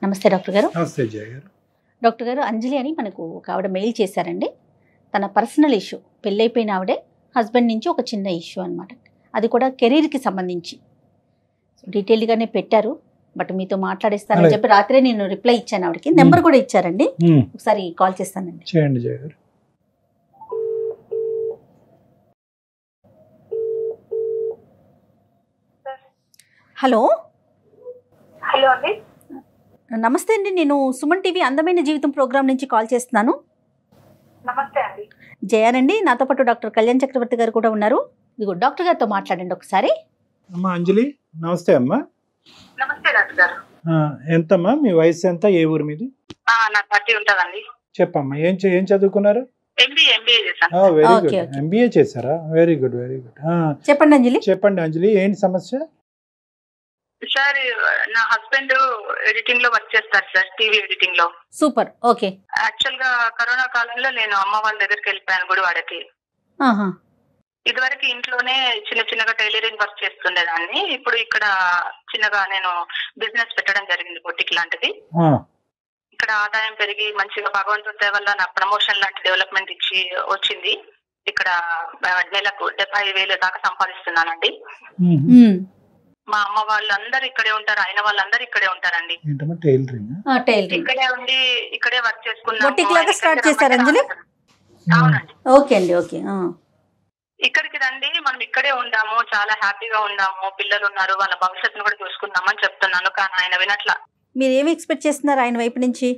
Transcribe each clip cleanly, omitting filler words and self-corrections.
నమస్తే డాక్టర్ గారు. నమస్తే జయ గారు. డాక్టర్ గారు, అంజలి అని మనకు ఒక ఆవిడ మెయిల్ చేశారండి. తన పర్సనల్ ఇష్యూ, పెళ్ళైపోయిన ఆవిడే, హస్బెండ్ నుంచి ఒక చిన్న ఇష్యూ అనమాట. అది కూడా కెరీర్కి సంబంధించి డీటెయిల్గానే పెట్టారు. బట్ మీతో మాట్లాడిస్తానని చెప్పి రాత్రే నేను రిప్లై ఇచ్చాను. ఆవిడకి నెంబర్ కూడా ఇచ్చారండి. ఒకసారి కాల్ చేస్తానండి. చేయండి జయ గారు. హలో. హలో అండి. నమస్తే అండి, నేను సుమన్ టీవీ అందమైన జీవితం ప్రోగ్రామ్ నుంచి కాల్ చేస్తున్నాను. నమస్తే అండి. జయానండి, నాతో పాటు డాక్టర్ కళ్యాణ్ చక్రవర్తి గారు కూడా ఉన్నారు. ఇదిగో డాక్టర్ గారితో మాట్లాడండి ఒకసారి. అమ్మా అంజలి, నమస్తే అమ్మా. నమస్తే డాక్టర్ గారు. ఎంతమ్మా మీ వయసు, ఎంత, ఏ ఊరు మీది? నాకు 30 ఉంటుందండి. చెప్పమ్మా, ఏం చదువుకున్నారు? ఎంబీఏ చేశాను. వెరీ గుడ్, ఎంబీఏ చేశారా? Very good very good. చెప్పండి అంజలి. చెప్పండి అంజలి, ఏంటి సమస్య? సార్, నా హస్బెండ్ ఎడిటింగ్ లో వర్క్ చేస్తారు సార్, టీవీ ఎడిటింగ్ లో. సూపర్. ఓకే. యాక్చువల్ గా కరోనా కాలంలో నేను అమ్మ వాళ్ళ దగ్గరికి వెళ్ళిపోయాను గుడివాడకి. ఇదివరకు ఇంట్లోనే చిన్న చిన్నగా టైలరింగ్ వర్క్ చేస్తుండేదాన్ని. ఇప్పుడు ఇక్కడ చిన్నగా నేను బిజినెస్ పెట్టడం జరిగింది, బొటిక్ లాంటిది. ఇక్కడ ఆదాయం పెరిగి మంచిగా భగవంతుడి దయ వల్ల నాకు ప్రమోషన్ లాంటి డెవలప్మెంట్ ఇచ్చి వచ్చింది. ఇక్కడ నెలకు 70,000 దాకా సంపాదిస్తున్నానండి. మా అమ్మ వాళ్ళందరూ ఇక్కడే ఉంటారు, ఆయన వాళ్ళందరూ ఇక్కడే ఉంటారండి. ఇక్కడే ఉండి ఇక్కడే వర్క్ చేసుకున్నాను. ఇక్కడికి రండి, మనం ఇక్కడే ఉందాము, చాలా హ్యాపీగా ఉందాము, పిల్లలు ఉన్నారు, వాళ్ళ భవిష్యత్తును కూడా చూసుకుందామని చెప్తున్నాను. కానీ ఆయన వినట్లా. మీరు ఏమి ఎక్స్పెక్ట్ చేస్తున్నారు ఆయన వైపు నుంచి?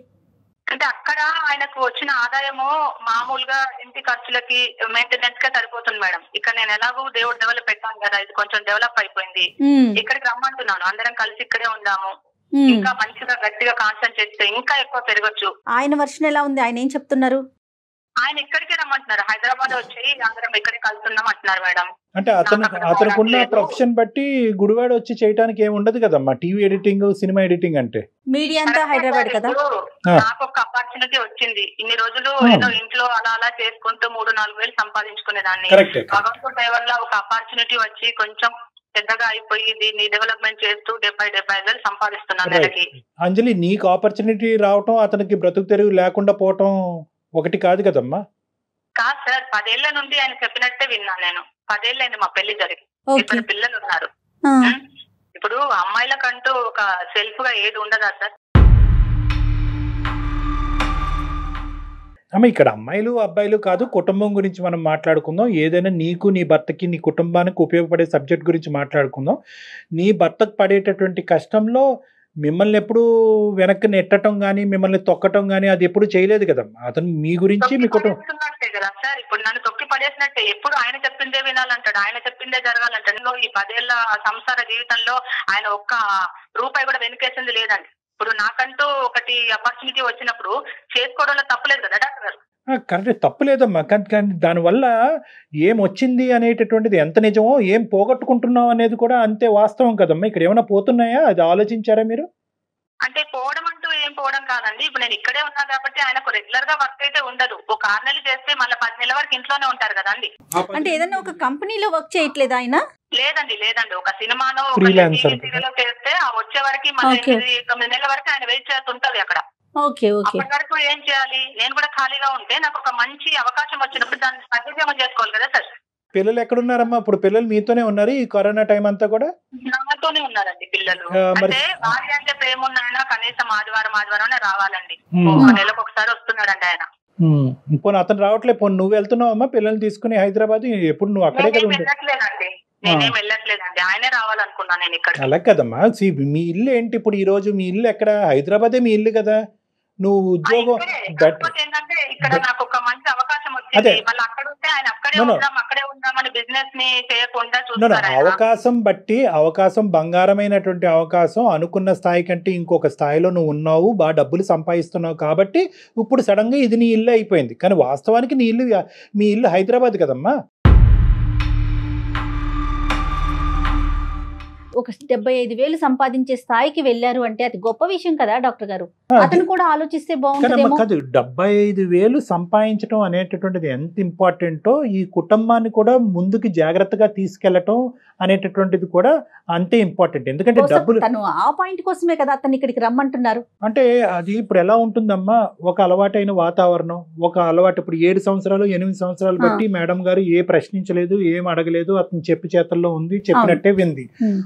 అంటే అక్కడ ఆయనకు వచ్చిన ఆదాయము మామూలుగా ఇంటి ఖర్చులకి మెయింటెనెన్స్ గా సరిపోతుంది మేడం. ఇక్కడ నేను ఎలాగో దేవుడు డెవలప్ పెట్టాను కదా, ఇది కొంచెం డెవలప్ అయిపోయింది. ఇక్కడికి రమ్మంటున్నాను, అందరం కలిసి ఇక్కడే ఉందాము, ఇంకా మంచిగా గట్టిగా కాన్సన్ట్రేట్ చేస్తే ఇంకా ఎక్కువ పెరగచ్చు. ఆయన వర్షన్ ఎలా ఉంది? ఆయన ఏం చెప్తున్నారు? ఆయన ఇక్కడికే రమ్మంటున్నారు, హైదరాబాద్ వచ్చి అందరం ఇక్కడే కలుస్తున్నాం అంటున్నారు మేడం. అంటే అతనుకున్న ప్రొఫెషన్ బట్టి గుడివాడ వచ్చి చేయడానికి ఏమి ఉండదు కదమ్మా. టీవీ ఎడిటింగ్, సినిమా ఎడిటింగ్ అంటే మీడియా అంతా హైదరాబాద్ కదా. నాకు ఒక ఆపర్చునిటీ వచ్చింది. ఇన్ని రోజులు ఏదో ఇంట్లో అలా అలా చేసుకుంటూ 3-4 వేలు సంపాదించుకునేదాన్ని. భగవంతుడి దయ వల్ల ఒక ఆపర్చునిటీ వచ్చి కొంచెం పెద్దగా అయిపోయి దీన్ని డెవలప్మెంట్ చేస్తూ 70,000 సంపాదిస్తున్నాను నెలకి. అంజలి, నీకు ఆపర్చునిటీ రావటం, అతనికి బ్రతుకు తెరువు లేకుండా పోవటం ఒకటి కాదు కదమ్మా. కాదు సార్, 10 ఏళ్ల నుండి ఆయన చెప్పినట్టే విన్నాను నేను. 10 ఏళ్ళైంది మా పెళ్లి జరిగి, ఇప్పుడు పిల్లలు ఉన్నారు. ఇప్పుడు అమ్మాయిలకంటూ ఒక సెల్ఫ్ గా ఏది ఉండదా సార్? అమ్మ, ఇక్కడ అమ్మాయిలు అబ్బాయిలు కాదు, కుటుంబం గురించి మనం మాట్లాడుకుందాం. ఏదైనా నీకు, నీ భర్తకి, నీ కుటుంబానికి ఉపయోగపడే సబ్జెక్ట్ గురించి మాట్లాడుకుందాం. నీ భర్తకు పడేటటువంటి కష్టంలో మిమ్మల్ని ఎప్పుడు వెనక్కి నెట్టడం గానీ, మిమ్మల్ని తొక్కటం గానీ అది ఎప్పుడు చేయలేదు కదమ్మా. అతను మీ గురించి, మీ కుటుంబం కదా సార్. ఇప్పుడు నన్ను తొక్కి పడేసినట్టే, ఎప్పుడు ఆయన చెప్పిందే వినాలంటాడు, ఆయన చెప్పిందే జరగాలంటాడు. ఈ 10 ఏళ్ల సంసార జీవితంలో ఆయన ఒక్క రూపాయి కూడా వెనుకేసింది లేదండి. ఇప్పుడు నాకంటూ ఒకటి ఆపర్చునిటీ వచ్చినప్పుడు చేసుకోవడంలో తప్పలేదు కదా డాక్టర్ గారు. కరెక్ట్, తప్పులేదమ్మా. కానీ దానివల్ల ఏం వచ్చింది అనేటటువంటిది ఎంత నిజమో, ఏం పోగొట్టుకుంటున్నాం అనేది కూడా అంతే వాస్తవం కదమ్మా. ఇక్కడ ఏమైనా పోతున్నాయా, అది ఆలోచించారా మీరు? అంటే పోవడం అంటూ ఏం పోవడం కాదండి. ఇప్పుడు నేను ఇక్కడే ఉన్నా కాబట్టి ఆయనకు రెగ్యులర్ గా వర్క్ అయితే ఉండదు. ఒక 6 నెలలు చేస్తే మళ్ళీ 10 నెలల వరకు ఇంట్లోనే ఉంటారు కదండి. అంటే ఏదైనా ఒక కంపెనీలో వర్క్ చేయట్లేదు ఆయన? లేదండి. ఒక సినిమాలో చేస్తే వచ్చే వరకు మళ్ళీ 8-9 నెలల వరకు ఆయన వెయిట్ చేస్తుంటది అక్కడ. అప్పటి వరకు ఏం చేయాలి? నేను కూడా ఖాళీగా ఉంటే నాకు ఒక మంచి అవకాశం వచ్చినప్పుడు దాన్ని సద్వినియోగం చేసుకోవాలి కదా సార్. పిల్లలు ఎక్కడున్నారమ్మా? ఇప్పుడు పిల్లలు మీతోనే ఉన్నారు ఈ కరోనా టైం అంతా కూడా? నాతోనే ఉన్నారండి పిల్లలు. అంటే భార్య అంటే ప్రేమ ఉన్నాయన కనీసం ఆదివారం రావాలండి. నెలకు ఒకసారి వస్తున్నాడండి ఆయన. పోనీ అతను రావట్లేదు, పోనీ నువ్వు వెళ్తున్నావమ్మా పిల్లల్ని తీసుకుని హైదరాబాద్? ఎప్పుడు నువ్వు అక్కడే కదా? వెళ్ళట్లేదండి, నేనేం వెళ్ళట్లేదండి, ఆయనే రావాలనుకున్నా నేను ఇక్కడ. అలా కదమ్మా, మీ ఇల్లు ఏంటి ఇప్పుడు? ఈ రోజు మీ ఇల్లు ఎక్కడ? హైదరాబాదే మీ ఇల్లు కదా. నువ్వు ఉద్యోగం ఏంటంటే ఇక్కడ నాకు ఒక మంచి అవకాశం వచ్చింది. మళ్ళీ అక్కడ ఉంటే ఆయన అక్కడే ఉందామని బిజినెస్ ని చేయకుండా చూస్తారు. అవకాశం బంగారమైనటువంటి అవకాశం. అనుకున్న స్థాయి కంటే ఇంకొక స్థాయిలో నువ్వు ఉన్నావు, బాగా డబ్బులు సంపాదిస్తున్నావు కాబట్టి ఇప్పుడు సడన్ గా ఇది నీ ఇల్లు అయిపోయింది. కానీ వాస్తవానికి మీ ఇల్లు హైదరాబాద్ కదమ్మా. ఒక 75,000 సంపాదించే స్థాయికి వెళ్ళారు అంటే అది గొప్ప విషయం కదా డాక్టర్ గారు. అతను కూడా ఆలోచిస్తే బాగుంటుందేమో. కాదు 75,000 సంపాదించడం అనేటటువంటిది ఎంత ఇంపార్టెంటో ఈ కుటుంబాన్ని కూడా ముందుకి జాగ్రత్తగా తీసుకెళ్లటం అనేటటువంటిది కూడా అంతే ఇంపార్టెంట్. ఎందుకంటే డబ్బులు తను ఆ పాయింట్ కోసమే కదా అతను ఇక్కడికి రమ్మంటున్నారు. అంటే అది ఇప్పుడు ఎలా ఉంటుందమ్మా, ఒక అలవాటైన వాతావరణం, ఒక అలవాటు. ఇప్పుడు 7 సంవత్సరాలు 8 సంవత్సరాలు బట్టి మేడం గారు ఏ ప్రశ్నించలేదు, ఏం అడగలేదు, అతను చెప్పి చేతల్లో ఉంది, చెప్పినట్టే వింది.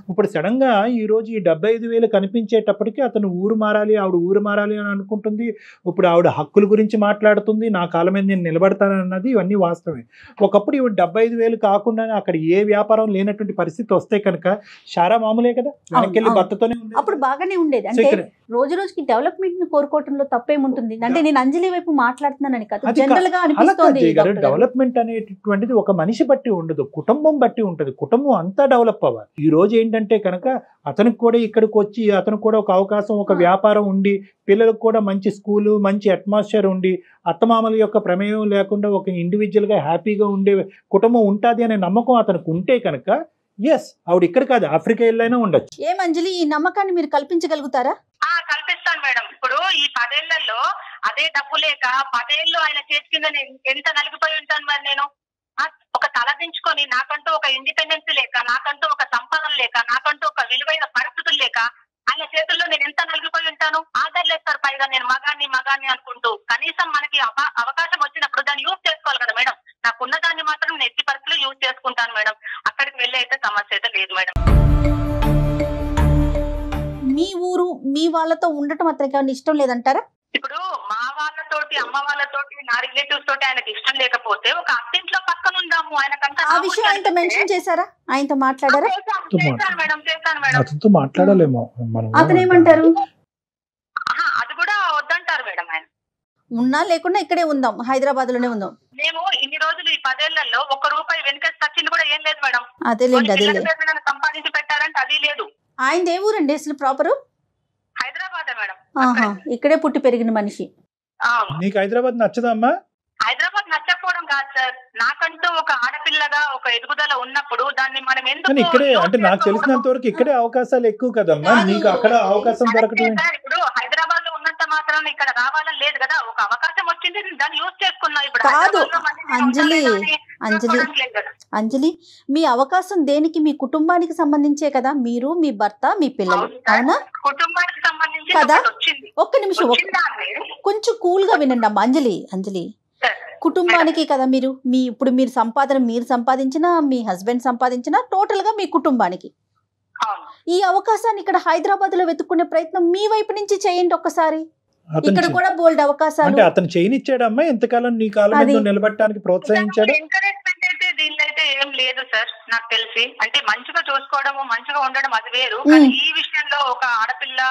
ఇప్పుడు సడన్ గా ఈ రోజు ఈ 75,000 కనిపించేటప్పటికి అతను ఊరు మారాలి, ఆవిడ ఊరు మారాలి అని అనుకుంటుంది. ఇప్పుడు ఆవిడ హక్కుల గురించి మాట్లాడుతుంది, నా కాళ్ళ మీద నేను నిలబడతానన్నది, ఇవన్నీ వాస్తవమే. ఒకప్పుడు ఇవి 75,000 కాకుండా అక్కడ ఏ వ్యాపారం లేనటువంటి పరిస్థితి వస్తే కనుక షారా మామూలే కదా, వెనకెళ్ళి భర్తతోనే అప్పుడు బాగానే ఉండేది. అంటే రోజు రోజుకి డెవలప్మెంట్ ని కోరుకోవటంలో తప్పేముంటుంది. అంటే నేను అంజలి వైపు మాట్లాడుతున్నానని కాదు, జనరల్ గా అనిపిస్తోంది. డెవలప్మెంట్ అనేటటువంటిది ఒక మనిషి బట్టి ఉండదు, కుటుంబం బట్టి ఉంటది. కుటుంబం అంతా డెవలప్ అవ్వాలి. ఈ రోజు ఏంటంటే కనుక అతనికి కూడా ఇక్కడికి వచ్చి అతను కూడా ఒక అవకాశం, ఒక వ్యాపారం ఉండి, పిల్లలకు కూడా మంచి స్కూలు, మంచి అట్మాస్ఫియర్ ఉండి, అత్తమామల యొక్క ప్రమేయం లేకుండా ఒక ఇండివిజువల్ గా హ్యాపీగా ఉండే కుటుంబం ఉంటుంది అనే నమ్మకం అతనికి ఉంటే కనుక ఎస్, ఆవిడ ఇక్కడ కాదు ఆఫ్రికా వెళ్ళైనా ఉండొచ్చు. ఏం అంజలి, ఈ నమ్మకాన్ని మీరు కల్పించగలుగుతారా? కల్పిస్తాను మేడం. ఇప్పుడు ఈ 10 ఏళ్లలో అదే డబ్బు లేక 10 ఏళ్ళు ఆయన చేతి కింద ఎంత నలిగిపోయి ఉంటాను మరి నేను. ఒక తలదించుకొని నాకంటూ ఒక ఇండిపెండెన్స్ లేక, నాకంటూ ఒక సంపాదన లేక, నాకంటూ ఒక విలువైన పరిస్థితులు లేక ఆయన చేతుల్లో నేను ఎంత నలిగిపోయి ఉంటాను. ఆదరలేస్తారు పైగా నేను మగాన్ని అనుకుంటూ. కనీసం మనకి అవకాశం వచ్చినప్పుడు దాన్ని యూజ్ చేసుకోవాలి కదా మేడం. నాకున్న దాన్ని మాత్రం నేను ఎట్టి పరిస్థితులు యూజ్ చేసుకుంటాను మేడం. అక్కడికి వెళ్ళి అయితే సమస్య అయితే లేదు మేడం. మీ ఊరు మీ వాళ్ళతో ఉండటం అతనికి ఇష్టం లేదంటారా? ఇప్పుడు మా వాళ్ళతోటి, అమ్మ వాళ్ళతోటి, నా రిలేటివ్స్ తోటి ఆయనకి ఇష్టం లేకపోతే ఒక అత్తింట్లో పక్కన ఉందాము. ఆయనకంటే ఆ విషయం ఆయనతో మెన్షన్ చేశారా? ఆయనతో మాట్లాడారా? చేశాను మేడం. అతనితో మాట్లాడాలేమో. అతను ఏమంటారు? అది కూడా వద్దంటారు మేడం. ఆయన ఉన్నా లేకుండా ఇక్కడే ఉందాం, హైదరాబాద్ లోనే ఉందాం. మేము ఇన్ని రోజులు ఈ 10 ఏళ్లలో ₹1 వెనక వచ్చింది కూడా ఏం లేదు మేడం. అదేలేండి, సంపాదించి పెట్టారంటే అది లేదు. ఆయన ఏ ఊరండి అసలు ప్రాపర్? హైదరాబాద్ మేడం. ఇక్కడే పుట్టి పెరిగిన మనిషి. నీకు హైదరాబాద్ నచ్చదమ్మా? హైదరాబాద్ నచ్చకపోవడం కాదు సార్, నాకంటూ ఒక ఆడపిల్లగా ఒక ఎదుగుదల ఉన్నప్పుడు దాన్ని మనం ఎందుకు ఇక్కడే, అంటే నాకు తెలిసినంత వరకు ఇక్కడే అవకాశాలు ఎక్కువ కదమ్మా, నీకు అక్కడ అవకాశం దొరకటం. ఇప్పుడు హైదరాబాద్ లో ఉన్నంత మాత్రం ఇక్కడ రావాలని లేదు కదా. ఒక అవకాశం వచ్చింది, దాన్ని యూజ్ చేసుకున్నా. ఇప్పుడు కాదు అంజలి, మీ అవకాశం దేనికి? మీ కుటుంబానికి సంబంధించే కదా, మీరు, మీ భర్త, మీ పిల్లలు. అవునా? కుటుంబానికి సంబంధించి కదా. ఒక్క నిమిషం, కొంచెం కూల్ గా వినండి అమ్మా. అంజలి కుటుంబానికి కదా మీరు, ఇప్పుడు మీరు సంపాదించినా, మీ హస్బెండ్ సంపాదించినా, టోటల్ గా మీ కుటుంబానికి. ఈ అవకాశాన్ని ఇక్కడ హైదరాబాద్ లో వెతుక్కునే ప్రయత్నం మీ వైపు నుంచి చేయండి ఒక్కసారి. ఇక్కడ కూడా బోల్డ్ అవకాశాలు. అతను చేయనిచ్చాడమ్మా ఎంతకాలం నీ కాలం మీద నిలబడటానికి ప్రోత్సహించాడు. ఎంకరేజ్మెంట్ అయితే దీనిలో అయితే ఏం లేదు సార్ నాకు తెలిసి. అంటే మంచిగా చూసుకోవడము, మంచిగా ఉండడం అది వేరు. కానీ ఈ విషయంలో ఒక ఆడపిల్ల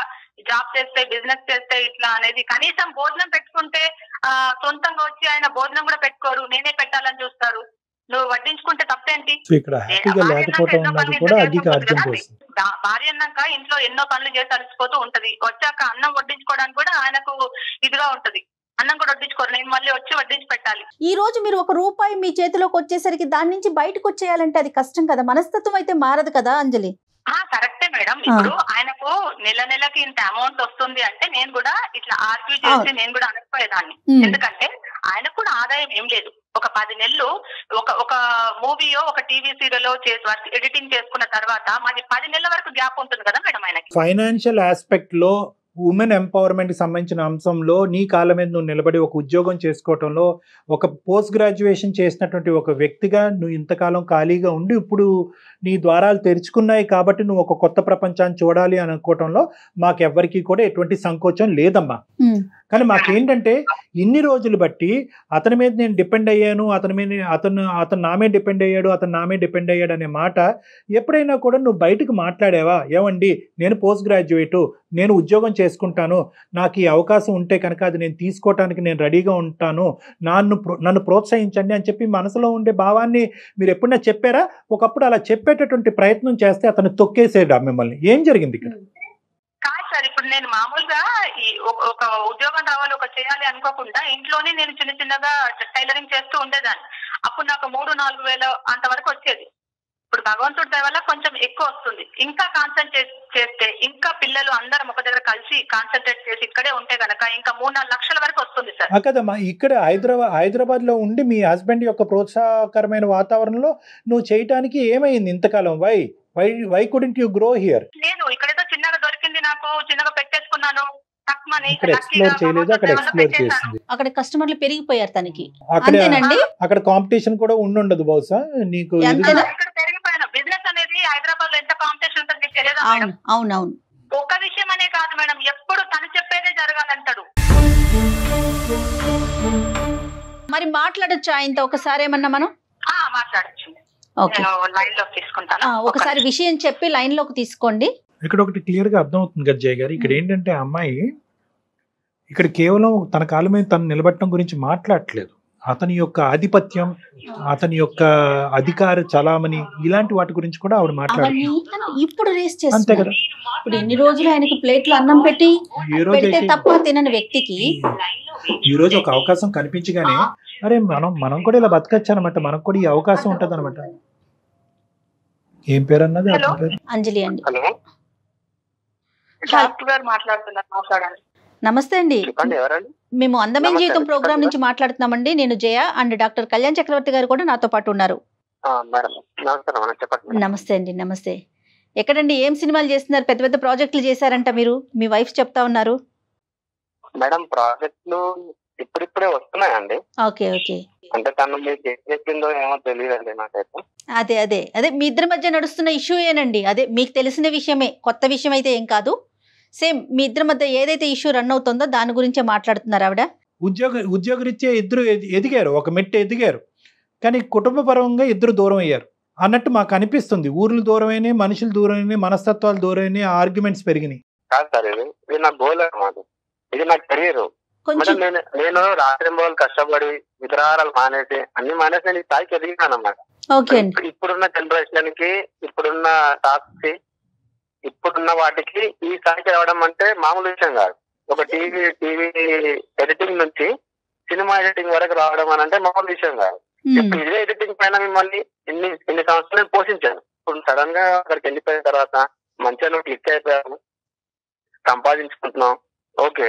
జాబ్ చేస్తే, బిజినెస్ చేస్తే ఇట్లా అనేది, కనీసం భోజనం పెట్టుకుంటే సొంతంగా వచ్చి ఆయన భోజనం కూడా పెట్టుకోరు, నేనే పెట్టాలని చూస్తారు. నువ్వు వడ్డించుకుంటే తప్పేంటి? భార్య అన్నాక ఇంట్లో ఎన్నో పనులు చేసి అలసిపోతూ ఉంటది. వచ్చాక అన్నం వడ్డించుకోవడానికి కూడా ఆయనకు ఇదిగా ఉంటది. అన్నం కూడా వడ్డించుకోరు, నేను మళ్ళీ వచ్చి వడ్డించి పెట్టాలి. ఈ రోజు మీరు ₹1 మీ చేతిలోకి వచ్చేసరికి దాని నుంచి బయటకు వచ్చేయాలంటే అది కష్టం కదా. మనస్తత్వం అయితే మారదు కదా అంజలి. కరెక్టే మేడం. ఇప్పుడు ఆయనకు నెలకి ఇంత అమౌంట్ వస్తుంది అంటే నేను కూడా ఇట్లా ఆర్గ్యూ చేసి నేను కూడా అనకపోయేదాన్ని. ఎందుకంటే ఆయనకు కూడా ఆదాయం ఏం లేదు. ఒక 10 నెలలు ఒక మూవీయో ఒక టీవీ సీరియల్ చేసి ఎడిటింగ్ చేసుకున్న తర్వాత మాది 10 నెలల వరకు గ్యాప్ ఉంటుంది కదా మేడం ఆయనకి. ఫైనాన్షియల్ ఆస్పెక్ట్ లో, ఉమెన్ ఎంపవర్మెంట్ కి సంబంధించిన అంశంలో నీ కాళ్ళ మీద నువ్వు నిలబడి ఒక ఉద్యోగం చేసుకోవటంలో, ఒక పోస్ట్ గ్రాడ్యుయేషన్ చేసినటువంటి ఒక వ్యక్తిగా నువ్వు ఇంతకాలం ఖాళీగా ఉండి ఇప్పుడు నీ ద్వారాలు తెరుచుకున్నాయి కాబట్టి నువ్వు ఒక కొత్త ప్రపంచాన్ని చూడాలి అని అనుకోవటంలో మాకెవ్వరికి కూడా ఎటువంటి సంకోచం లేదమ్మా. కానీ మాకేంటంటే ఇన్ని రోజులు బట్టి అతని మీద నేను డిపెండ్ అయ్యాను, అతను నా మీద డిపెండ్ అయ్యాడు, అతను నా మీద డిపెండ్ అయ్యాడు అనే మాట ఎప్పుడైనా కూడా నువ్వు బయటకు మాట్లాడావా? ఏమండి నేను పోస్ట్ గ్రాడ్యుయేటు, నేను ఉద్యోగం చేసుకుంటాను, నాకు ఈ అవకాశం ఉంటే కనుక అది నేను తీసుకోవటానికి నేను రెడీగా ఉంటాను, నన్ను ప్రోత్సహించండి అని చెప్పి మనసులో ఉండే భావాన్ని మీరు ఎప్పుడైనా చెప్పారా? ఒకప్పుడు అలా చెప్పేటటువంటి ప్రయత్నం చేస్తే అతను తొక్కేసేడా మిమ్మల్ని? ఏం జరిగింది ఇక్కడ? కాదు సార్, ఇప్పుడు నేను మామూలుగా ఒక ఉద్యోగం రావాలి, ఒక చేయాలి అనుకోకుండా ఇంట్లోనే నేను చిన్నగా టైలరింగ్ చేస్తూ ఉండేదాన్ని. అప్పుడు నాకు 3-4 వేల అంతవరకు వచ్చేది. ఇప్పుడు ఇప్పుడు భగవంతుడి దయ వల్ల కొంచెం ఎక్కువ వస్తుంది. ఇంకా కాన్సన్ట్రేట్ చేస్తే, ఇంకా పిల్లలు అందరం ఒక దగ్గర కలిసి కాన్సన్ట్రేట్ చేసి ఇక్కడే ఉంటే గనక ఇంకా 3-4 లక్షల వరకు వస్తుంది సార్. కదమ్మా, ఇక్కడ హైదరాబాద్ లో ఉండి మీ హస్బెండ్ యొక్క ప్రోత్సాహకరమైన వాతావరణంలో నువ్వు చేయటానికి ఏమైంది ఇంతకాలం? Why couldn't you grow here? నేను ఇక్కడేదో చిన్నగా దొరికింది, నాకు చిన్నగా పెట్టేసుకున్నాను. ఇక్కడ ఎక్స్ప్లోర్ చేయలేదు, అక్కడ ఎక్స్ప్లోర్ చేసింది. అక్కడ కస్టమర్లు పెరిగిపోయారు తనకి. అక్కడ అంతేనండి. అక్కడ కాంపిటీషన్ కూడా ఉండదు బహుశా నీకు. అంతేనా? ఇక్కడ పెరిగిపోయాను. బిజినెస్ అనేది హైదరాబాద్ లో ఎంత కాంపిటీషన్ ఉంటుంది మీకు తెలియదా మేడం? అవునవును. ఒక్క విషయం అనే కాదు మేడం, ఎప్పుడు తను చెప్పేదే జరగాలంటాడు. మరి మాట్లాడొచ్చు ఆయనతో ఒకసారి ఏమన్నా మనం? మాట్లాడచ్చు. ఓకే, నేను లైన్ లో తీసుకుంటాను. ఒకసారి విషయం చెప్పి లైన్ లోకి తీసుకోండి. ఇక్కడ ఒకటి క్లియర్ గా అర్థం అవుతుంది కదా జయ గారు. ఇక్కడ ఏంటంటే అమ్మాయి ఇక్కడ కేవలం తన కాళ్ళ మీద తను నిలబెట్టడం గురించి మాట్లాడట్లేదు. అతని యొక్క ఆధిపత్యం, అతని యొక్క అధికార చలామణి, ఇలాంటి వాటి గురించి కూడా ఆవిడ మాట్లాడుతుంది. ఇప్పుడు రేస్ అంతే చేస్తుంది. కదా. ఇప్పుడు ఎన్ని రోజులు ఆయనకి ప్లేట్లు అన్నం పెట్టి ఈ రోజు పెడితే అయితే తప్ప తినని వ్యక్తికి ఈ రోజు ఒక అవకాశం కనిపించగానే అరే మనం కూడా ఇలా బతకచ్చు అనమాట, మనకు కూడా ఈ అవకాశం ఉంటది అనమాట. ఏం పేరు అన్నది? అతని పేరు అంజలి అండి. హలో, డాక్టర్ గారు మాట్లాడుతున్నారు, మాట్లాడండి. నమస్తే అండి, ఎవరండి? మేము అందమైన నమస్తే జీవితం అండి, ప్రోగ్రామ్ చెప్పండి. నుంచి మాట్లాడుతున్నామండి. నేను జయ అండ్ డాక్టర్ కళ్యాణ్ చక్రవర్తి గారు కూడా నాతో పాటు ఉన్నారు. మేడం నమస్కారం మేడం, చెప్పండి మేడం. నమస్తే అండి. నమస్తే. ఎక్కడండి, ఏం సినిమాలు చేస్తున్నారు? పెద్ద పెద్ద ప్రాజెక్టులు చేశారంట మీరు, మీ వైఫ్ చెప్తా ఉన్నారు. మేడం ప్రాజెక్టులు ఇప్పుడిప్పుడే వస్తున్నాయండి. Okay okay. అంటే తను మీకు ఏం చెప్పిందో ఏమో తెలియదండి నాకైతే. అదే అదే అదే మీ ఇద్దరి మధ్య నడుస్తున్న ఇష్యూ ఏనండి. అదే మీకు తెలిసిన విషయమే, కొత్త విషయం అయితే ఏం కాదు. సేమ్ మీ ఇద్దరి మధ్య ఏదైతే ఇష్యూ రన్ అవుతుందో దాని గురించే మాట్లాడుతున్నారు ఆవిడ. ఉద్యోగరీత్యా ఇద్దరు ఎదిగారు, ఒక మెట్టు ఎదిగారు, కానీ కుటుంబ పరంగా ఇద్దరు దూరం అయ్యారు అన్నట్టు మాకు అనిపిస్తుంది. ఊర్లు దూరమైనాయి, మనుషులు దూరమైనాయి, మనస్తత్వాలు దూరమైనాయి, ఆర్గ్యుమెంట్స్ పెరిగినాయి. కాదు సార్, ఇది నా గోల్ అన్నమాట, ఇది నా కెరీర్. కొంచెం మేడం నేను రాత్రి రోజులు కష్టపడి విగ్రహాలు మానేసి అన్ని మానేసి నేను ఈ స్థాయికి ఎదిగినాను అన్నమాట. ఓకే అండి. ఇప్పుడున్న జనరేషన్ కి, ఇప్పుడున్న టాస్క్ కి, ఇప్పుడున్న వాటికి ఈ స్థాయికి రావడం అంటే మామూలు విషయం కాదు. ఒక టీవీ ఎడిటింగ్ నుంచి సినిమా ఎడిటింగ్ వరకు రావడం అని అంటే మామూలు విషయం కాదు. ఇప్పుడు ఇదే ఎడిటింగ్ పైన మిమ్మల్ని ఇన్ని సంవత్సరాలు పోషించాను. ఇప్పుడు సడన్ గా అక్కడికి వెళ్ళిపోయిన తర్వాత మంచిగా నువ్వు క్లిక్ అయిపోయాను, సంపాదించుకుంటున్నావు. ఓకే,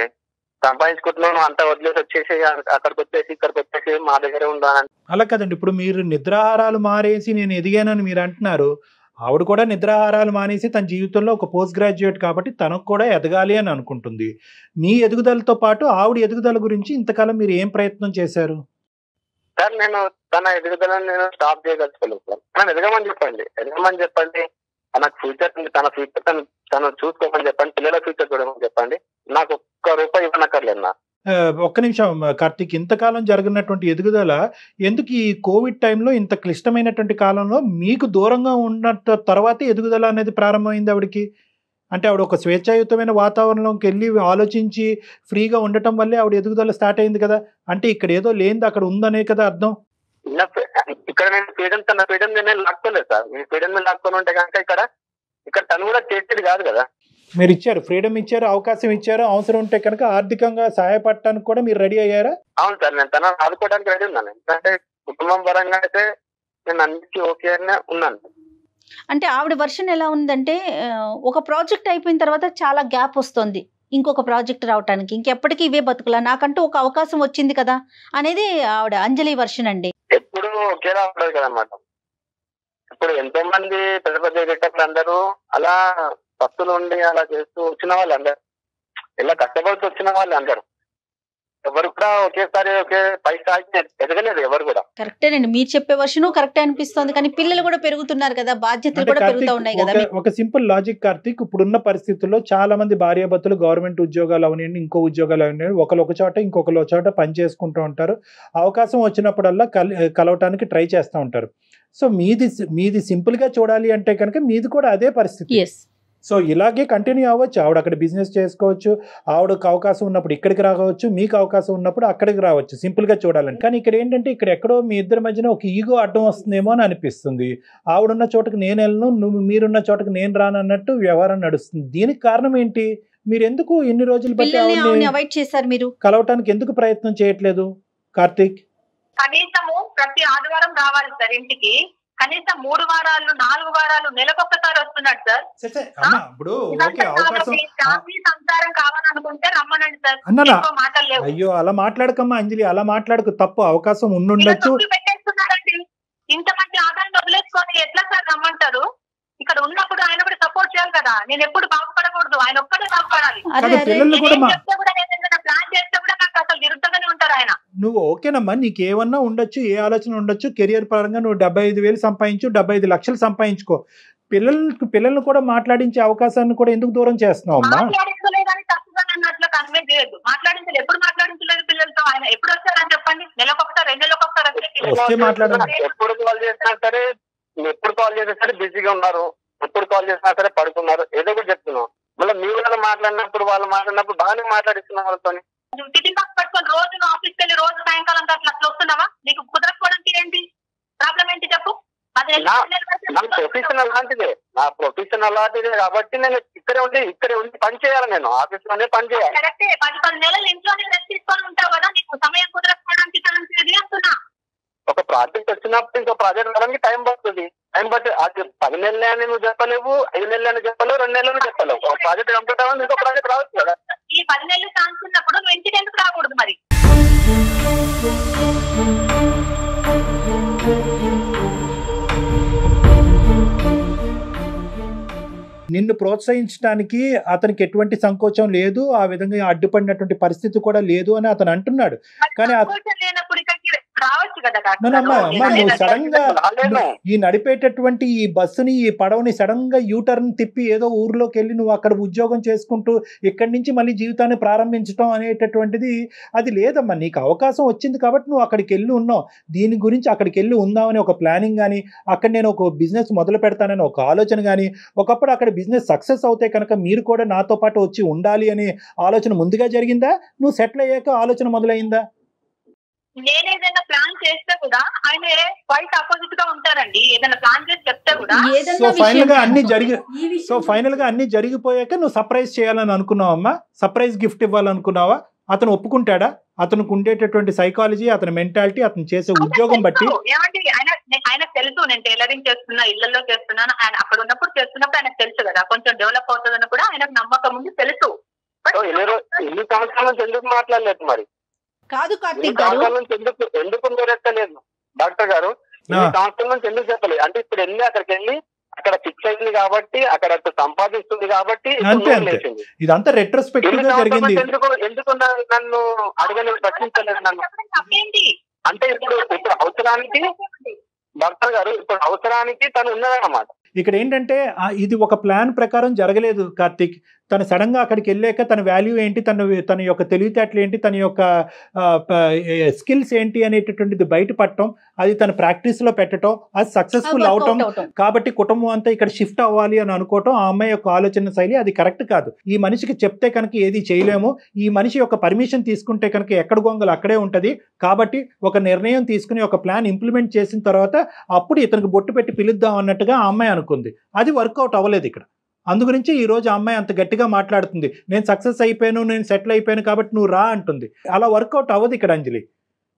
సంపాదించుకుంటున్నావు, అంతా వదిలేసి వచ్చేసి అక్కడికి వచ్చేసి ఇక్కడికి వచ్చేసి మా దగ్గరే ఉండాలని. అలా కదండి. ఇప్పుడు మీరు నిద్రాహారాలు మానేసి నేను ఎదిగానని మీరు అంటున్నారు. ఆవిడ కూడా నిద్రాహారాలు మానేసి తన జీవితంలో ఒక పోస్ట్ గ్రాడ్యుయేట్ కాబట్టి తనకు కూడా ఎదగాలి అని అనుకుంటుంది. మీ ఎదుగుదలతో పాటు ఆవిడ ఎదుగుదల గురించి ఇంతకాలం మీరు ఏం ప్రయత్నం చేశారు? సార్ నేను తన ఎదుగుదలని నేను స్టాప్ చేయగలుగుతాను సార్. నన్ను ఎదగమని చెప్పండి, తన ఫ్యూచర్ తన ఫ్యూచర్ తను చూసుకోమని చెప్పండి, పిల్లల ఫ్యూచర్ చూడమని చెప్పండి. నాకు ఒక్క రూపాయి ఇవ్వనక్కర్లేదు నా. ఒక్క నిమిషం కార్తీక్, ఇంతకాలం జరిగినటువంటి ఎదుగుదల ఎందుకు ఈ కోవిడ్ టైంలో ఇంత క్లిష్టమైనటువంటి కాలంలో మీకు దూరంగా ఉన్న తర్వాతే ఎదుగుదల అనేది ప్రారంభమైంది ఆవిడకి? అంటే ఆవిడ ఒక స్వేచ్ఛాయుతమైన వాతావరణంలోకి వెళ్ళి ఆలోచించి ఫ్రీగా ఉండటం వల్లే ఆవిడ ఎదుగుదల స్టార్ట్ అయింది కదా. అంటే ఇక్కడ ఏదో లేనిది అక్కడ ఉందనే కదా అర్థం. ఇక్కడ నేను తన ఫ్రీడమ్ నేను లాక్కోలేదు సార్. మీ ఫ్రీడమ్ లాక్కొని ఉంటే కనుక ఇక్కడ తను కూడా చేసేది కాదు కదా. మీరు ఇచ్చారు, ఫ్రీడమ్ ఇచ్చారు, అవకాశం ఇచ్చారు, అవసరం ఉంటే కనుక ఆర్థికంగా సహాయపడటానికి కూడా మీరు రెడీ అయ్యారా? అవును సార్, నేను తన ఆదుకోవడానికి రెడీ ఉన్నాను. ఎందుకంటే కుటుంబం పరంగా అయితే నేను అన్నిటికీ ఓకే అనే ఉన్నాను. అంటే ఆవిడ వర్షన్ ఎలా ఉందంటే, ఒక ప్రాజెక్ట్ అయిపోయిన తర్వాత చాలా గ్యాప్ వస్తుంది ఇంకొక ప్రాజెక్ట్ రావడానికి, ఇంకెప్పటికీ ఇవే బతుకులా, నాకంటూ ఒక అవకాశం వచ్చింది కదా అనేది ఆవిడ అంజలి వర్షన్ అండి. ఎప్పుడు ఒకేలా ఉండదు కదనమాట. ఇప్పుడు ఎంతో మంది పెద్ద పెద్ద ఎడిటర్లు అందరూ అలా భక్తులు ఉండి అలా చేస్తూ వచ్చిన వాళ్ళు అందరు, ఇలా కష్టపడుతూ వచ్చిన వాళ్ళు అందరు, ఎవరు కూడా ఒకేసారి ఒకే పై స్థాయికి ఎదగలేదు ఎవరు కూడా. కరెక్టేనండి, మీరు చెప్పే వర్షను కరెక్టే అనిపిస్తుంది. కానీ పిల్లలు కూడా పెరుగుతున్నారు కదా, బాధ్యతలు కూడా పెరుగుతూ ఉన్నాయి కదా. ఒక సింపుల్ లాజిక్ కార్తీక్, ఇప్పుడున్న పరిస్థితుల్లో చాలా మంది భార్యాభర్తలు గవర్నమెంట్ ఉద్యోగాలు అవనండి, ఇంకో ఉద్యోగాలు అవనండి, ఒకరు ఒక చోట ఇంకొకరు చోట పని చేసుకుంటూ ఉంటారు. అవకాశం వచ్చినప్పుడల్లా కలవటానికి ట్రై చేస్తూ ఉంటారు. సో మీది సింపుల్ గా చూడాలి అంటే కనుక మీది కూడా అదే పరిస్థితి. సో ఇలాగే కంటిన్యూ అవ్వచ్చు. ఆవిడ అక్కడ బిజినెస్ చేసుకోవచ్చు, ఆవిడకు అవకాశం ఉన్నప్పుడు ఇక్కడికి రావచ్చు, మీకు అవకాశం ఉన్నప్పుడు అక్కడికి రావచ్చు, సింపుల్గా చూడాలని. కానీ ఇక్కడ ఏంటంటే ఇక్కడ ఎక్కడో మీ ఇద్దరి మధ్యన ఒక ఈగో అడ్డం వస్తుందేమో అని అనిపిస్తుంది. ఆవిడున్న చోటకి నేను వెళ్ళను, మీరున్న చోటకి నేను రాను అన్నట్టు వ్యవహారం నడుస్తుంది. దీనికి కారణం ఏంటి? మీరు ఎందుకు ఇన్ని రోజులు బట్టి అవాయిడ్ చేశారు? మీరు కలవటానికి ఎందుకు ప్రయత్నం చేయట్లేదు కార్తీక్? కనీసము ప్రతి ఆదివారం రావాలి సార్ ఇంటికి, కనీసం 3 వారాలు 4 వారాలు నెలకొకసారి వస్తున్నాడు సార్. ఇప్పుడు ఓకే అవకాశం ఫ్యామిలీ సంసారం కావాలనుకుంటే రమ్మనండి సార్. అన్నలా ఎక్కువ మాటలు లేవు. అయ్యో అలా మాట్లాడకమ్మా అంజలి, అలా మాట్లాడకు, తప్పు. అవకాశం ఉండుండొచ్చు. పెట్టేస్తున్నారండి ఇంత మంచి ఆదాయాన్ని వదిలేసుకొని ఎట్లా సార్ రమ్మంటారు? ఇక్కడ ఉన్నప్పుడు ఆయన కూడా సపోర్ట్ చేయాలి కదా. నేను ఎప్పుడు బాగుపడకూడదు, ఆయన ఒక్కడే బాగుపడాలి. పిల్లలు కూడా ప్లాన్ చేస్తే కూడా నాకు అసలు విరుద్ధంగానే ఉంటారు ఆయన. నువ్వు ఓకేనమ్మా, నీకేమన్నా ఉండొచ్చు, ఏ ఆలోచన ఉండొచ్చు, కెరియర్ పరంగా నువ్వు 75,000 సంపాదించు, 75 లక్షలు సంపాదించుకో. పిల్లల్ని కూడా మాట్లాడించే అవకాశాన్ని కూడా ఎందుకు దూరం చేస్తున్నావు అమ్మా? మాట్లాడించలేదని తప్పుగా అన్నట్లు కన్వే చేయొద్దు. మాట్లాడించలేదు, ఎప్పుడు మాట్లాడించలేదు పిల్లలతో. ఆయన ఎప్పుడు వచ్చారని చెప్పండి. నెలకొకసారి 2 నెలలకొకసారి వస్తే మాట్లాడాలి. ఎప్పుడు కాల్ చేసినా సరే, ఎప్పుడు కాల్ చేసినా సరే బిజీగా ఉన్నారు, ఎప్పుడు కాల్ చేసినా సరే పడుకున్నారు, ఏదో ఒకటి చెప్తున్నాం. మళ్ళీ మీ వాళ్ళు మాట్లాడినప్పుడు బాగానే మాట్లాడిస్తున్నాం వాళ్ళతో. టిఫిన్ బాక్స్ పట్టుకొని రోజు ఆఫీస్కి వెళ్ళి రోజు సాయంకాలం అట్లా వస్తున్నావా? నీకు కుదరకపోవడానికి ఏంటి ప్రాబ్లం ఏంటి చెప్పు? నా ప్రొఫెషన్ అలాంటిదే, కాబట్టి నేను ఇక్కడే ఉండి పని చేయాలి. నేను ఆఫీస్ లోనే పని చేయాలి. కరెక్టే. 10 నెలలు ఇంట్లోనే రెస్ట్ తీసుకొని ఉంటావు కదా, నీకు సమయం కుదరకపోవడానికి అంటున్నా. ఒక ప్రాజెక్ట్ వచ్చినప్పుడు ఇంకో ప్రాజెక్ట్ రావడానికి టైం పడుతుంది. అది 10 నెలలే అని నువ్వు చెప్పలేవు, 5 నెలలు అని చెప్పలేవు, 2 నెలలు చెప్పలేవు. ఒక ప్రాజెక్ట్ కంప్లీట్ అవ్వాలి, ఇంకో ప్రాజెక్ట్ రావచ్చు కదా. ఈ 10 నెలలు ఛాన్స్ ఉన్నప్పుడు నువ్వు ఇంటికి ఎందుకు రాకూడదు మరి? నిన్ను ప్రోత్సహించడానికి అతనికి ఎటువంటి సంకోచం లేదు, ఆ విధంగా అడ్డుపడినటువంటి పరిస్థితి కూడా లేదు అని అతను అంటున్నాడు. కానీ నువ్వు సడన్ గా ఈ నడిపేటటువంటి ఈ బస్సుని, ఈ పడవని సడన్ గా యూటర్న్ తిప్పి ఏదో ఊర్లోకి వెళ్ళి నువ్వు అక్కడ ఉద్యోగం చేసుకుంటూ ఇక్కడి నుంచి మళ్ళీ జీవితాన్ని ప్రారంభించడం అనేటటువంటిది అది లేదమ్మా. నీకు అవకాశం వచ్చింది కాబట్టి నువ్వు అక్కడికి వెళ్ళి ఉన్నావు. దీని గురించి అక్కడికి వెళ్ళి ఉందామని ఒక ప్లానింగ్ కానీ, అక్కడ నేను ఒక బిజినెస్ మొదలు పెడతానని ఒక ఆలోచన కానీ, ఒకప్పుడు అక్కడ బిజినెస్ సక్సెస్ అవుతే కనుక మీరు కూడా నాతో పాటు వచ్చి ఉండాలి అనే ఆలోచన ముందుగా జరిగిందా? నువ్వు సెటిల్ అయ్యాక ఆలోచన మొదలైందా? నేను ఏదైనా ప్లాన్ చేస్తే కూడా ఆయన క్వైట్ ఆపోజిట్ గా ఉంటారండి. ఏదైనా ప్లాన్ చేసి చెప్తే కూడా ఫైనల్ గా అన్ని జరిగిపోయాక నువ్వు సర్ప్రైజ్ చేయాలని అనుకున్నావమ్మా? Surprise gift ఇవ్వాలనుకున్నావా? అతను ఒప్పుకుంటాడా? అతనికి ఉండేటటువంటి సైకాలజీ, అతని మెంటాలిటీ, అతను చేసే ఉద్యోగం బట్టి ఆయన తెలుసు. నేను టైలరింగ్ చేస్తున్నా, ఇళ్లలో చేస్తున్నాను. ఆయన అక్కడ ఉన్నప్పుడు చేస్తున్నప్పుడు ఆయనకు తెలుసు కదా, కొంచెం డెవలప్ అవుతుందని కూడా ఆయనకు నమ్మకం ఉంది, తెలుసు. ఎన్ని సంవత్సరాల నుంచి ఎందుకు మాట్లాడలేదు మరి? కాదు కార్తీక్ గారు, ఎందుకు నెరవేర్చలేదు డాక్టర్ గారు? ఈ సంవత్సరం నుంచి ఎందుకు చెప్పలేదు? అంటే ఇప్పుడు అక్కడికి వెళ్ళి అక్కడ ఫిక్స్ అయింది కాబట్టి, అక్కడ సంపాదిస్తుంది కాబట్టి ఇదంతా రెట్రోస్పెక్టివ్ గా జరిగింది. ఎందుకు నన్ను అడగని ప్రశ్నించలేదు నన్ను? అంటే ఇప్పుడు అవసరానికి డాక్టర్ గారు, ఇప్పుడు అవసరానికి తను ఉన్నదన్నమాట. ఇక్కడ ఏంటంటే ఇది ఒక ప్లాన్ ప్రకారం జరగలేదు కార్తీక్. తను సడన్ గా అక్కడికి వెళ్ళాక తన వాల్యూ ఏంటి, తన యొక్క తెలివితేటలు ఏంటి, తన యొక్క స్కిల్స్ ఏంటి అనేటటువంటిది బయటపడటం, అది తన ప్రాక్టీస్ లో పెట్టడం, అది సక్సెస్ఫుల్ అవటం. కాబట్టి కుటుంబం అంతా ఇక్కడ షిఫ్ట్ అవ్వాలి అని అనుకోవటం ఆ అమ్మాయి యొక్క ఆలోచన శైలి అది కరెక్ట్ కాదు. ఈ మనిషికి చెప్తే కనుక ఏది చేయలేము. ఈ మనిషి యొక్క పర్మిషన్ తీసుకుంటే కనుక ఎక్కడ గొంగలు అక్కడే ఉంటది. కాబట్టి ఒక నిర్ణయం తీసుకుని ఒక ప్లాన్ ఇంప్లిమెంట్ చేసిన తర్వాత అప్పుడు ఇతనికి బొట్టు పెట్టి పిలుద్దాం అన్నట్టుగా ఆ అమ్మాయి అనుకుంది. అది వర్కౌట్ అవ్వలేదు ఇక్కడ. అందుగురించి ఈ రోజు అమ్మాయి అంత గట్టిగా మాట్లాడుతుంది, నేను సక్సెస్ అయిపోయాను, నేను సెటిల్ అయిపోయాను కాబట్టి నువ్వు రా అంటుంది. అలా వర్కౌట్ అవ్వదు ఇక్కడ అంజలి.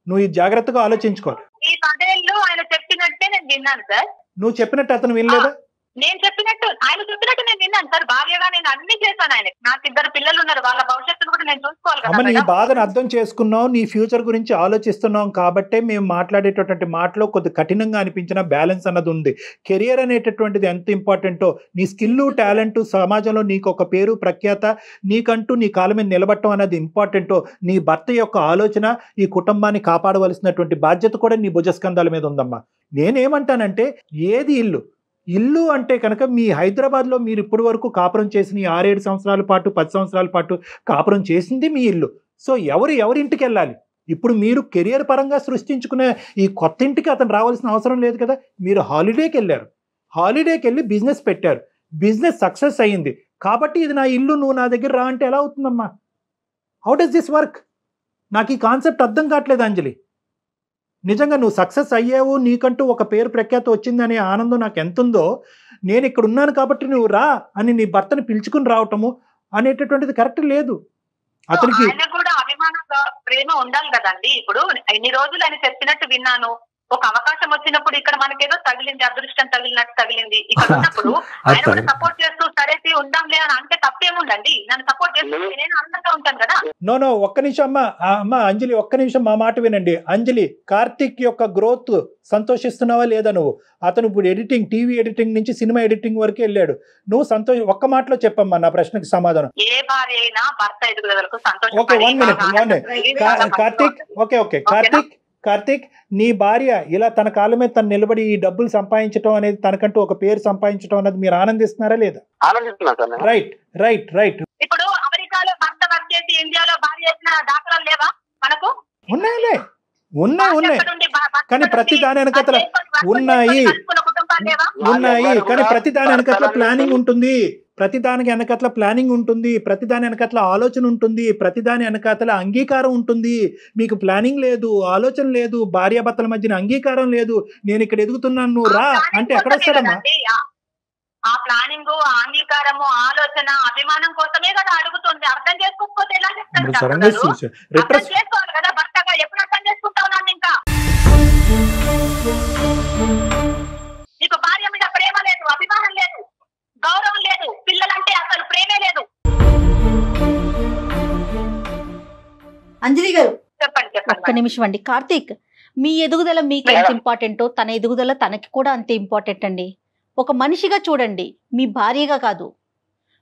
నువ్వు ఇది జాగ్రత్తగా ఆలోచించుకో. ఈ 10 ఏళ్ళు ఆయన చెప్పినట్టే నేను విన్నాను సార్. నువ్వు చెప్పినట్టు అతను వినలేదా? నేను చెప్పినట్టు ఆయన చెప్పినట్టు నేను విన్నాను సార్. భార్యగా నేను అన్ని చేశాను. ఆయన నాకు 2 పిల్లలు ఉన్నారు, వాళ్ళ భవిష్యత్తును కూడా నేను చూసుకోవాలి కదా. నీ బాధను అర్థం చేసుకున్నావు, నీ ఫ్యూచర్ గురించి ఆలోచిస్తున్నాం కాబట్టే మేము మాట్లాడేటటువంటి మాటలో కొద్ది కఠినంగా అనిపించిన బ్యాలెన్స్ అన్నది ఉంది. కెరియర్ అనేటటువంటిది ఎంత ఇంపార్టెంటో, నీ స్కిల్, టాలెంట్, సమాజంలో నీకు ఒక పేరు ప్రఖ్యాత, నీకంటూ నీ కాళ్ళ మీద నిలబడటం అనేది ఇంపార్టెంటో, నీ భర్త యొక్క ఆలోచన, ఈ కుటుంబాన్ని కాపాడవలసినటువంటి బాధ్యత కూడా నీ భుజస్కంధాల మీద ఉందమ్మా. నేనేమంటానంటే ఏది ఇల్లు అంటే కనుక మీ హైదరాబాద్లో మీరు ఇప్పటి వరకు కాపురం చేసిన 6-7 సంవత్సరాల పాటు 10 సంవత్సరాల పాటు కాపురం చేసింది మీ ఇల్లు. సో ఎవరింటికి వెళ్ళాలి? ఇప్పుడు మీరు కెరియర్ పరంగా సృష్టించుకునే ఈ కొత్త ఇంటికి అతను రావాల్సిన అవసరం లేదు కదా. మీరు హాలిడేకి వెళ్ళారు, హాలిడేకి వెళ్ళి బిజినెస్ పెట్టారు, బిజినెస్ సక్సెస్ అయ్యింది కాబట్టి ఇది నా ఇల్లు, నువ్వు నా దగ్గర రా అంటే ఎలా అవుతుందమ్మా? How does this work? నాకు ఈ కాన్సెప్ట్ అర్థం కావట్లేదు అంజలి. నిజంగా నువ్వు సక్సెస్ అయ్యావు, నీకంటూ ఒక పేరు ప్రఖ్యాత వచ్చిందనే ఆనందం నాకు ఎంతుందో, నేను ఇక్కడ ఉన్నాను కాబట్టి నువ్వు రా అని నీ భర్తని పిలుచుకుని రావటము అనేటటువంటిది కరెక్ట్ లేదు. అతనికి కూడా అభిమానంగా ప్రేమ ఉండాలి కదండి. ఇప్పుడు ఇన్ని రోజులు ఆయన చెప్పినట్టు విన్నాను, ఒక అవకాశం వచ్చినప్పుడు ఇక్కడ మనకేదో తగిలింది, అదృష్టం తగిలినట్టు తగిలింది. ఇక్కడ ఉన్నప్పుడు ఆయన కూడా సపోర్ట్ చేస్తూ సరే ఉందాంలే అని అంటే తప్పేముందండి. నన్ను సపోర్ట్ చేస్తూ నేను అందంగా ఉంటాను కదా. నో ఒక్క నిమిషం అమ్మ అంజలి, ఒక్క నిమిషం మా మాట వినండి. అంజలి, కార్తిక్ యొక్క గ్రోత్ సంతోషిస్తున్నావా లేదా నువ్వు? అతను ఇప్పుడు ఎడిటింగ్, టీవీ ఎడిటింగ్ నుంచి సినిమా ఎడిటింగ్ వరకు వెళ్ళాడు. నువ్వు ఒక్క మాటలో చెప్పమ్మా నా ప్రశ్నకి సమాధానం. ఏ భార్య అయినా భర్త ఎదుగుదలకు సంతోషం. Okay, 1 minute. Karthik, okay Karthik, నీ భార్య ఇలా తన కాళ్ళ మీద తను నిలబడి ఈ డబ్బులు సంపాదించడం అనేది, తనకంటూ ఒక పేరు సంపాదించడం అనేది మీరు ఆనందిస్తున్నారా లేదా? ఆనందిస్తున్నా. రైట్. ఇప్పుడు అమెరికాలో భర్త వర్క్ చేసి ఇండియాలో భార్య చేసిన దాఖలాలు లేవా మనకు? ఉన్నాయి కానీ ప్రతి దాని వెనకతల ఉన్నాయి కానీ ప్రతి దాని వెనకట్ల ప్లానింగ్ ఉంటుంది. ప్రతి దానికి వెనకట్ల ప్లానింగ్ ఉంటుంది, ప్రతి దాని వెనకట్ల ఆలోచన ఉంటుంది, ప్రతి దాని వెనకట్ల అంగీకారం ఉంటుంది. మీకు ప్లానింగ్ లేదు, ఆలోచన లేదు, భార్యాభర్తల మధ్యన అంగీకారం లేదు. నేను ఇక్కడ ఎదుగుతున్నాను, నువ్వు రా అంటే ఎక్కడొస్తాడమ్మా? ఆ ప్లానింగ్, అంగీకారము, ఆలోచన, అభిమానం కోసమే కదా అడుగుతుంది. అర్థం చేసుకోకపోతే ఎలా చెప్తారు? చేసుకోవాలి కదా భర్తగా. ఎప్పుడు అర్థం చేసుకుంటావు నన్ను? ఇంకా నీకు భార్య మీద ప్రేమ లేదు, అభిమానం లేదు, గౌరవం లేదు, పిల్లలంటే అసలు ప్రేమే లేదు. అంజలి గారు చెప్పండి. ఒక్క నిమిషం అండి. కార్తీక్, మీ ఎదుగుదల మీకు ఎంత ఇంపార్టెంటో తన ఎదుగుదల తనకి కూడా అంతే ఇంపార్టెంట్ అండి. ఒక మనిషిగా చూడండి, మీ భార్యగా కాదు.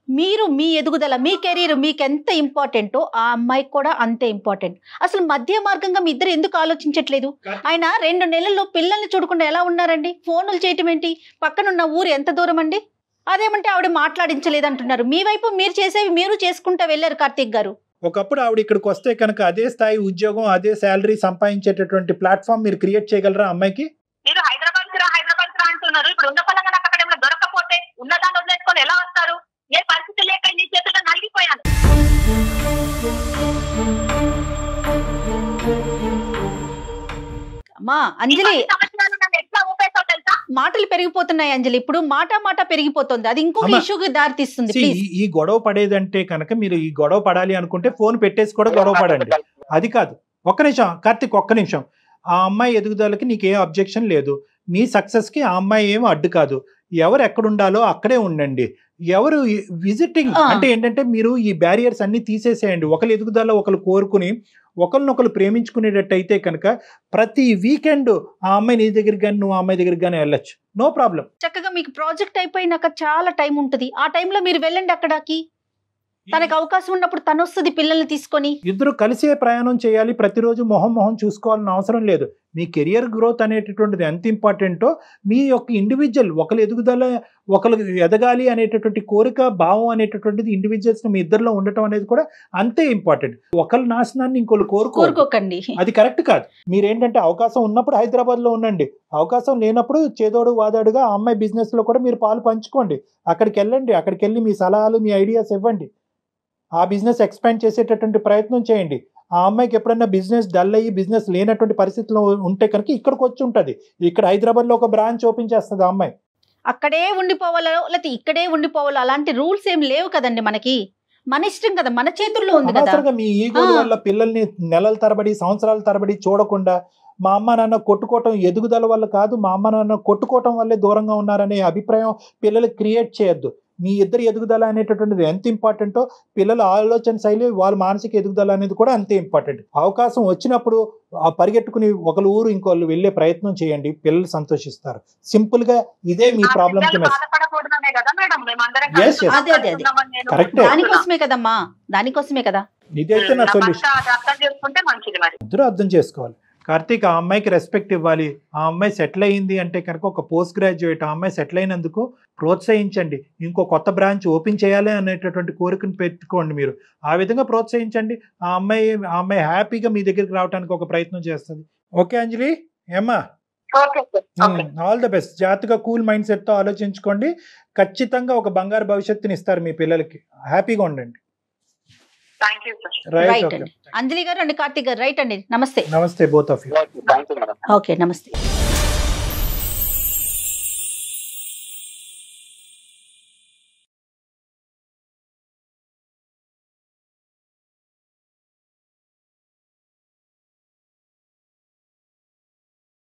మీరు మీ ఎదుగుదల, మీ కెరీర్ మీకు ఎంత ఇంపార్టెంటో ఆ అమ్మాయికి కూడా అంతే ఇంపార్టెంట్. అసలు మధ్య మార్గంగా మీ ఇద్దరు ఎందుకు ఆలోచించట్లేదు? ఆయన 2 నెలల్లో పిల్లల్ని చూడకుండా ఎలా ఉన్నారండి? ఫోన్లు చేయటం ఏంటి? పక్కనున్న ఊరు ఎంత దూరం అండి? అదేమంటే ఆవిడ మాట్లాడించలేదంటున్నారు. మీ వైపు మీరు చేసేవి మీరు చేసుకుంటూ వెళ్ళారు కార్తీక్ గారు. ఒకప్పుడు ఆవిడ ఇక్కడికి వస్తే కనుక అదే స్థాయి ఉద్యోగం, అదే శాలరీ సంపాదించేటటువంటి ప్లాట్ఫామ్ మీరు క్రియేట్ చేయగలరా అమ్మాయికి? మీరు హైదరాబాద్ అంటున్నారు. ఇప్పుడు ఉన్న పరంగా నాకు అక్కడ ఏమైనా దొరకపోతే ఉన్నదాన్ని వదిలేసుకొని ఎలా వస్తారు? ఏ పరిస్థితి లేక నీ చేతుల్లో నలిగిపోయాను. అమ్మా అంజలి, మాటలు పెరిగిపోతున్నాయి అంజలి. ఇప్పుడు మాట పెరిగిపోతుంది, అది ఇంకొక ఇష్యూకి దారితీస్తుంది. ఈ గొడవ పడేదంటే కనుక మీరు ఈ గొడవ పడాలి అనుకుంటే ఫోన్ పెట్టేసి కూడా గొడవ పడండి. అది కాదు. ఒక్క నిమిషం కార్తిక్, ఒక్క నిమిషం. ఆ అమ్మాయి ఎదుగుదలకి నీకేం అబ్జెక్షన్ లేదు. మీ సక్సెస్కి ఆ అమ్మాయి ఏం అడ్డు కాదు. ఎవరు ఎక్కడుండాలో అక్కడే ఉండండి. ఎవరు విజిటింగ్ అంటే ఏంటంటే మీరు ఈ బ్యారియర్స్ అన్ని తీసేసేయండి. ఒకరు ఎదుగుదల ఒకరు కోరుకుని ఒకరినొకరు ప్రేమించుకునేటట్టు అయితే కనుక ప్రతి వీకెండ్ ఆ అమ్మాయి నీ దగ్గరికి కానీ నువ్వు ఆ అమ్మాయి దగ్గరికి కానీ వెళ్ళొచ్చు. No problem. చక్కగా మీకు ప్రాజెక్ట్ అయిపోయినాక చాలా టైం ఉంటుంది. ఆ టైంలో మీరు వెళ్ళండి అక్కడికి. తనకు అవకాశం ఉన్నప్పుడు తను వస్తుంది పిల్లల్ని తీసుకొని. ఇద్దరు కలిసే ప్రయాణం చేయాలి. ప్రతిరోజు మొహం చూసుకోవాలని అవసరం లేదు. మీ కెరియర్ గ్రోత్ అనేటటువంటిది ఎంత ఇంపార్టెంటో మీ యొక్క ఇండివిజువల్ ఒకరు ఎదుగుదల, ఒకరు ఎదగాలి అనేటటువంటి కోరిక, భావం అనేటటువంటిది ఇండివిజువల్స్ మీ ఇద్దరిలో ఉండటం అనేది కూడా అంతే ఇంపార్టెంట్. ఒకరి నాశనాన్ని ఇంకొకరు కోరుకోకండి. అది కరెక్ట్ కాదు. మీరేంటంటే అవకాశం ఉన్నప్పుడు హైదరాబాద్ లో ఉండండి, అవకాశం లేనప్పుడు చేదోడు వాదాడుగా ఆ అమ్మాయి బిజినెస్ లో కూడా మీరు పాలు పంచుకోండి. అక్కడికి వెళ్ళండి, అక్కడికి వెళ్ళి మీ సలహాలు, మీ ఐడియాస్ ఇవ్వండి. ఆ బిజినెస్ ఎక్స్పాండ్ చేసేటటువంటి ప్రయత్నం చేయండి. ఆ అమ్మాయికి ఎప్పుడన్నా బిజినెస్ డల్ అయ్యి బిజినెస్ లేనటువంటి పరిస్థితిలో ఉంటే కనుక ఇక్కడికి వచ్చి ఉంటుంది. ఇక్కడ హైదరాబాద్ లో ఒక బ్రాంచ్ ఓపెన్ చేస్తుంది ఆ అమ్మాయి. అక్కడే ఉండిపోవాలో లేకపోతే ఇక్కడే ఉండిపోవాలో అలాంటి రూల్స్ ఏం లేవు కదండి మనకి. మన ఇష్టం కదా, మన చేతుల్లో ఉంది కదా. మీ ఈగో వల్ల పిల్లల్ని నెలల తరబడి, సంవత్సరాల తరబడి చూడకుండా మా అమ్మ నాన్న కొట్టుకోవటం ఎదుగుదల వల్ల కాదు, మా అమ్మ నాన్న కొట్టుకోవటం వల్లే దూరంగా ఉన్నారనే అభిప్రాయం పిల్లలు క్రియేట్ చేయొద్దు. మీ ఇద్దరి ఎదుగుదల అనేటటువంటిది ఎంత ఇంపార్టెంటో పిల్లల ఆలోచన శైలి, వాళ్ళ మానసిక ఎదుగుదల అనేది కూడా అంతే ఇంపార్టెంట్. అవకాశం వచ్చినప్పుడు ఆ పరిగెట్టుకుని ఒకరు ఊరు ఇంకోళ్ళు వెళ్ళే ప్రయత్నం చేయండి. పిల్లలు సంతోషిస్తారు. సింపుల్ గా ఇదే మీ ప్రాబ్లం కి దానికోసమే కదమ్మా, దానికోసమే కదా. ఇదైతే నా సొల్యూషన్. ఇద్దరు అర్థం చేసుకోవాలి. కార్తీక్, ఆ అమ్మాయికి రెస్పెక్ట్ ఇవ్వాలి. ఆ అమ్మాయి సెటిల్ అయింది అంటే కనుక ఒక పోస్ట్ గ్రాడ్యుయేట్, ఆ అమ్మాయి సెటిల్ అయినందుకు ప్రోత్సహించండి. ఇంకో కొత్త బ్రాంచ్ ఓపెన్ చేయాలి అనేటటువంటి కోరికను పెట్టుకోండి. మీరు ఆ విధంగా ప్రోత్సహించండి. ఆ అమ్మాయి హ్యాపీగా మీ దగ్గరికి రావడానికి ఒక ప్రయత్నం చేస్తుంది. ఓకే అంజలి, ఏమ్మా? All the best. జాగ్రత్తగా కూల్ మైండ్ సెట్ తో ఆలోచించుకోండి. ఖచ్చితంగా ఒక బంగారు భవిష్యత్తుని ఇస్తారు మీ పిల్లలకి. హ్యాపీగా ఉండండి. రైట్ అండి అంజలి గారు అండి, కార్తీక్ గారు. రైట్ అండి, నమస్తే. నమస్తే బోత్ ఆఫ్ యూ. ఓకే, నమస్తే.